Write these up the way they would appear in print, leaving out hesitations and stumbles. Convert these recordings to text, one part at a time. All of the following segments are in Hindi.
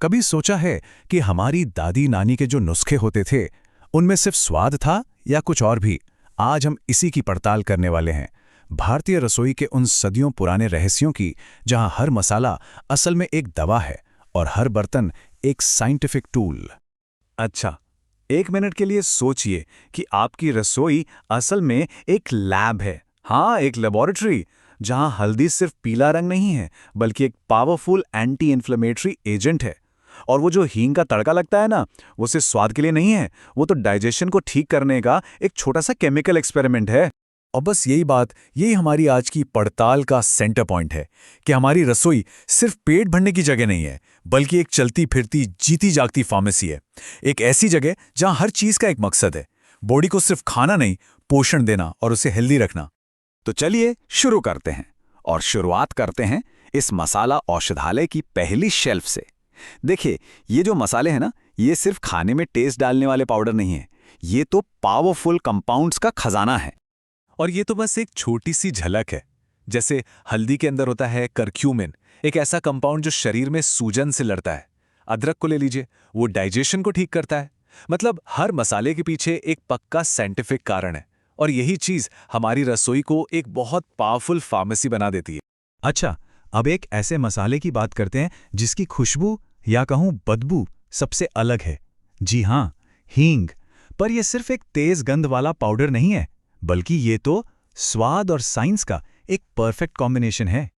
कभी सोचा है कि हमारी दादी नानी के जो नुस्खे होते थे उनमें सिर्फ स्वाद था या कुछ और भी? आज हम इसी की पड़ताल करने वाले हैं, भारतीय रसोई के उन सदियों पुराने रहस्यों की, जहां हर मसाला असल में एक दवा है और हर बर्तन एक साइंटिफिक टूल। अच्छा, एक मिनट के लिए सोचिए कि आपकी रसोई असल में एक लैब है। हाँ, एक लेबोरेटरी, जहां हल्दी सिर्फ पीला रंग नहीं है बल्कि एक पावरफुल एंटी इन्फ्लेमेटरी एजेंट है। और वो जो हींग का तड़का लगता है ना, वो सिर्फ स्वाद के लिए नहीं है, वो तो डाइजेशन को ठीक करने का एक छोटा सा केमिकल एक्सपेरिमेंट है। और बस यही हमारी आज की पड़ताल का सेंटर पॉइंट है कि हमारी रसोई सिर्फ पेट भरने की जगह नहीं है, बल्कि एक चलती फिरती जीती जागती फार्मेसी है। एक ऐसी जगह जहां हर चीज का एक मकसद है, बॉडी को सिर्फ खाना नहीं, पोषण देना और उसे हेल्दी रखना। तो चलिए शुरू करते हैं, और शुरुआत करते हैं इस मसाला औषधालय की पहली शेल्फ से। देखिए, ये जो मसाले हैं ना, ये सिर्फ खाने में टेस्ट डालने वाले पाउडर नहीं है, ये तो पावरफुल कंपाउंड्स का खजाना है। और ये तो बस एक छोटी सी झलक है। जैसे हल्दी के अंदर होता है करक्यूमिन, एक ऐसा कंपाउंड जो शरीर में सूजन से लड़ता है। अदरक को ले लीजिए, वो डाइजेशन को ठीक करता है। मतलब हर मसाले के पीछे एक पक्का साइंटिफिक कारण है, और यही चीज हमारी रसोई को एक बहुत पावरफुल फार्मेसी बना देती है। अच्छा, अब एक ऐसे मसाले की बात करते हैं जिसकी खुशबू या कहूं बदबू सबसे अलग है। जी हाँ, हींग। पर यह सिर्फ एक तेज गंध वाला पाउडर नहीं है, बल्कि ये तो स्वाद और साइंस का एक परफेक्ट कॉम्बिनेशन है।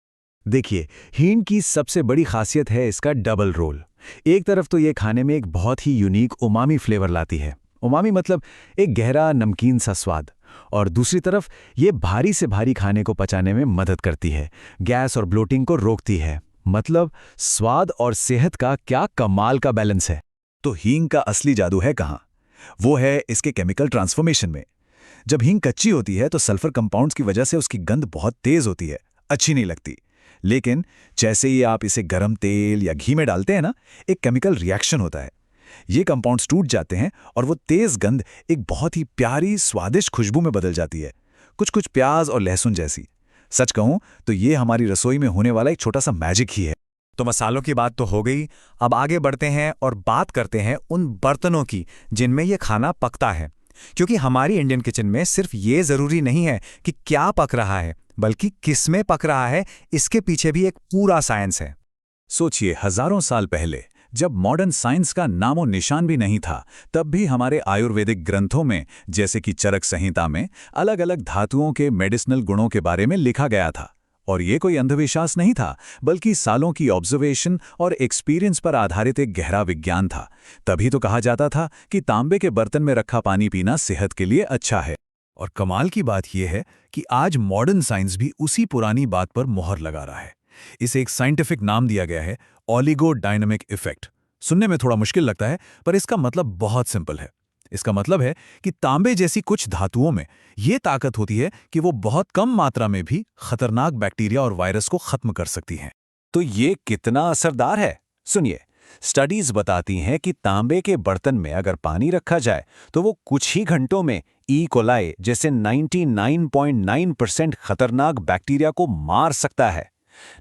देखिए, हींग की सबसे बड़ी खासियत है इसका डबल रोल। एक तरफ तो ये खाने में एक बहुत ही यूनिक उमामी फ्लेवर लाती है। उमामी मतलब एक गहरा नमकीन सा स्वाद। और दूसरी तरफ ये भारी से भारी खाने को पचाने में मदद करती है, गैस और ब्लोटिंग को रोकती है। मतलब स्वाद और सेहत का क्या कमाल का बैलेंस है। तो हींग का असली जादू है कहाँ? वो है इसके केमिकल ट्रांसफॉर्मेशन में। जब हींग कच्ची होती है तो सल्फर कंपाउंड्स की वजह से उसकी गंध बहुत तेज होती है, अच्छी नहीं लगती। लेकिन जैसे ही आप इसे गर्म तेल या घी में डालते हैं ना, एक केमिकल रिएक्शन होता है। ये कंपाउंड्स टूट जाते हैं और वो तेज गंध एक बहुत ही प्यारी स्वादिष्ट खुशबू में बदल जाती है, कुछ कुछ प्याज और लहसुन जैसी। सच कहूं तो ये हमारी रसोई में होने वाला एक छोटा सा मैजिक ही है। तो मसालों की बात तो हो गई, अब आगे बढ़ते हैं और बात करते हैं उन बर्तनों की जिनमें यह खाना पकता है। क्योंकि हमारी इंडियन किचन में सिर्फ ये जरूरी नहीं है कि क्या पक रहा है, बल्कि किस में पक रहा है, इसके पीछे भी एक पूरा साइंस है। सोचिए, हजारों साल पहले जब मॉडर्न साइंस का नामो निशान भी नहीं था, तब भी हमारे आयुर्वेदिक ग्रंथों में, जैसे कि चरक संहिता में, अलग अलग धातुओं के मेडिसिनल गुणों के बारे में लिखा गया था। और ये कोई अंधविश्वास नहीं था, बल्कि सालों की ऑब्जर्वेशन और एक्सपीरियंस पर आधारित एक गहरा विज्ञान था। तभी तो कहा जाता था कि तांबे के बर्तन में रखा पानी पीना सेहत के लिए अच्छा है। और कमाल की बात यह है कि आज मॉडर्न साइंस भी उसी पुरानी बात पर मोहर लगा रहा है। इसे एक साइंटिफिक नाम दिया गया है, ओलिगोडायनेमिक इफेक्ट। सुनने में थोड़ा मुश्किल लगता है, पर इसका मतलब बहुत सिंपल है। इसका मतलब है कि तांबे जैसी कुछ धातुओं में ये ताकत होती है कि वो बहुत कम मात्रा में भी खतरनाक बैक्टीरिया और वायरस को खत्म कर सकती हैं। तो ये कितना असरदार है? सुनिए, स्टडीज बताती हैं कि तांबे के बर्तन में अगर पानी रखा जाए तो वो कुछ ही घंटों में ई कोलाई जैसे 99.9% खतरनाक बैक्टीरिया को मार सकता है।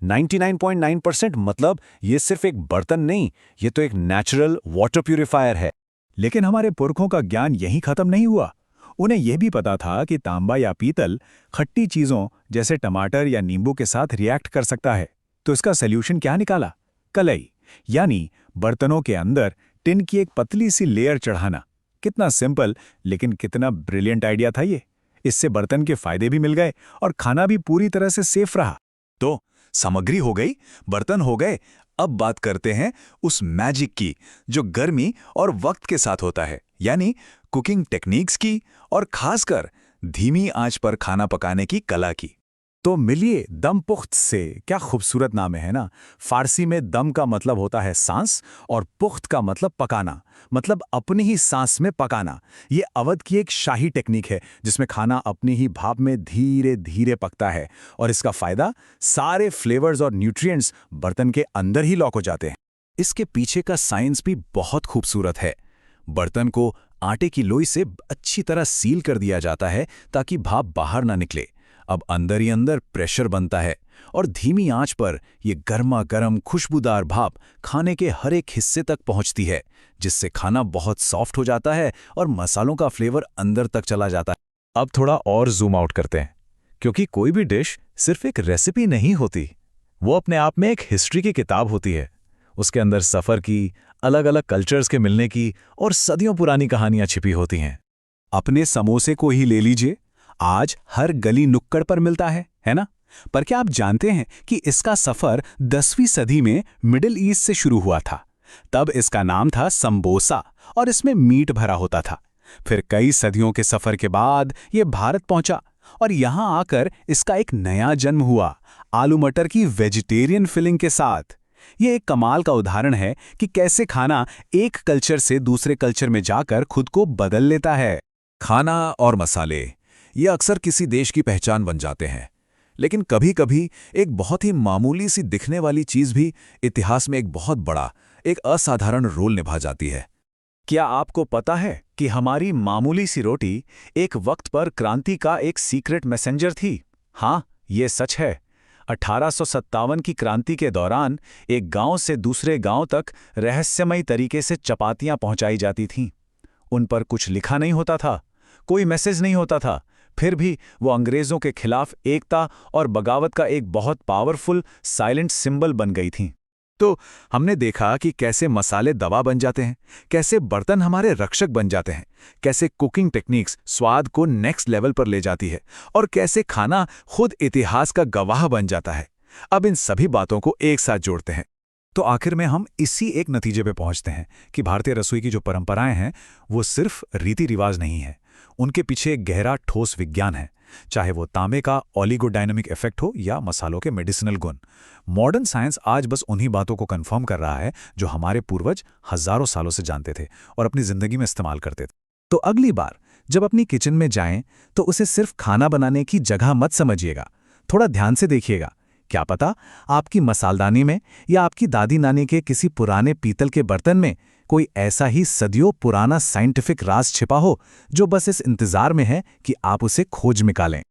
99.9% मतलब ये सिर्फ एक बर्तन नहीं, ये तो एक नेचुरल वाटर प्यूरिफायर है। लेकिन हमारे पुरखों का ज्ञान यहीं खत्म नहीं हुआ। उन्हें यह भी पता था कि तांबा या पीतल खट्टी चीजों जैसे टमाटर या नींबू के साथ रिएक्ट कर सकता है। तो इसका सॉल्यूशन क्या निकाला? कलई, यानी बर्तनों के अंदर टिन की एक पतली सी लेयर चढ़ाना। कितना सिंपल, लेकिन कितना ब्रिलियंट आइडिया था ये। इससे बर्तन के फायदे भी मिल गए और खाना भी पूरी तरह से सेफ रहा। तो सामग्री हो गई, बर्तन हो गए। अब बात करते हैं उस मैजिक की जो गर्मी और वक्त के साथ होता है, यानी कुकिंग टेक्निक्स की, और खासकर धीमी आंच पर खाना पकाने की कला की। तो मिलिए दम पुख्त से। क्या खूबसूरत नाम है ना। फारसी में दम का मतलब होता है सांस, और पुख्त का मतलब पकाना, मतलब अपनी ही सांस में पकाना। ये अवध की एक शाही टेक्निक है जिसमें खाना अपनी ही भाप में धीरे धीरे पकता है, और इसका फायदा, सारे फ्लेवर्स और न्यूट्रिएंट्स बर्तन के अंदर ही लॉक हो जाते हैं। इसके पीछे का साइंस भी बहुत खूबसूरत है। बर्तन को आटे की लोई से अच्छी तरह सील कर दिया जाता है ताकि भाप बाहर ना निकले। अब अंदर ही अंदर प्रेशर बनता है और धीमी आंच पर ये गर्मा गर्म खुशबूदार भाप खाने के हर एक हिस्से तक पहुंचती है, जिससे खाना बहुत सॉफ्ट हो जाता है और मसालों का फ्लेवर अंदर तक चला जाता है। अब थोड़ा और जूम आउट करते हैं, क्योंकि कोई भी डिश सिर्फ एक रेसिपी नहीं होती, वो अपने आप में एक हिस्ट्री की किताब होती है। उसके अंदर सफ़र की, अलग अलग कल्चर्स के मिलने की और सदियों पुरानी कहानियां छिपी होती हैं। अपने समोसे को ही ले लीजिए, आज हर गली नुक्कड़ पर मिलता है ना? पर क्या आप जानते हैं कि इसका सफ़र 10वीं सदी में मिडिल ईस्ट से शुरू हुआ था। तब इसका नाम था समोसा और इसमें मीट भरा होता था। फिर कई सदियों के सफ़र के बाद ये भारत पहुंचा और यहाँ आकर इसका एक नया जन्म हुआ, आलू मटर की वेजिटेरियन फिलिंग के साथ। ये एक कमाल का उदाहरण है कि कैसे खाना एक कल्चर से दूसरे कल्चर में जाकर खुद को बदल लेता है। खाना और मसाले ये अक्सर किसी देश की पहचान बन जाते हैं, लेकिन कभी-कभी एक बहुत ही मामूली सी दिखने वाली चीज़ भी इतिहास में एक बहुत बड़ा, एक असाधारण रोल निभा जाती है। क्या आपको पता है कि हमारी मामूली सी रोटी एक वक्त पर क्रांति का एक सीक्रेट मैसेंजर थी? हाँ, ये सच है। 1857 की क्रांति के दौरान एक गांव से दूसरे गांव तक रहस्यमयी तरीके से चपातियां पहुंचाई जाती थीं। उन पर कुछ लिखा नहीं होता था, कोई मैसेज नहीं होता था, फिर भी वो अंग्रेज़ों के खिलाफ एकता और बगावत का एक बहुत पावरफुल साइलेंट सिंबल बन गई थीं। तो हमने देखा कि कैसे मसाले दवा बन जाते हैं, कैसे बर्तन हमारे रक्षक बन जाते हैं, कैसे कुकिंग टेक्निक्स स्वाद को नेक्स्ट लेवल पर ले जाती है और कैसे खाना खुद इतिहास का गवाह बन जाता है। अब इन सभी बातों को एक साथ जोड़ते हैं तो आखिर में हम इसी एक नतीजे पे पहुंचते हैं कि भारतीय रसोई की जो परंपराएं हैं वो सिर्फ रीति रिवाज नहीं है, उनके पीछे एक गहरा ठोस विज्ञान है। चाहे वो तांबे का ओलिगोडायनेमिक इफेक्ट हो या मसालों के मेडिसिनल गुण। मॉडर्न साइंस आज बस उन्हीं बातों को कंफर्म कर रहा है जो हमारे पूर्वज हजारों सालों से जानते थे और अपनी जिंदगी में इस्तेमाल करते थे। तो अगली बार जब अपनी किचन में जाएं तो उसे सिर्फ खाना बनाने की जगह मत समझिएगा, थोड़ा ध्यान से देखिएगा। क्या पता आपकी मसालदानी में या आपकी दादी नानी के किसी पुराने पीतल के बर्तन में कोई ऐसा ही सदियों पुराना साइंटिफिक राज छिपा हो जो बस इस इंतजार में है कि आप उसे खोज निकालें।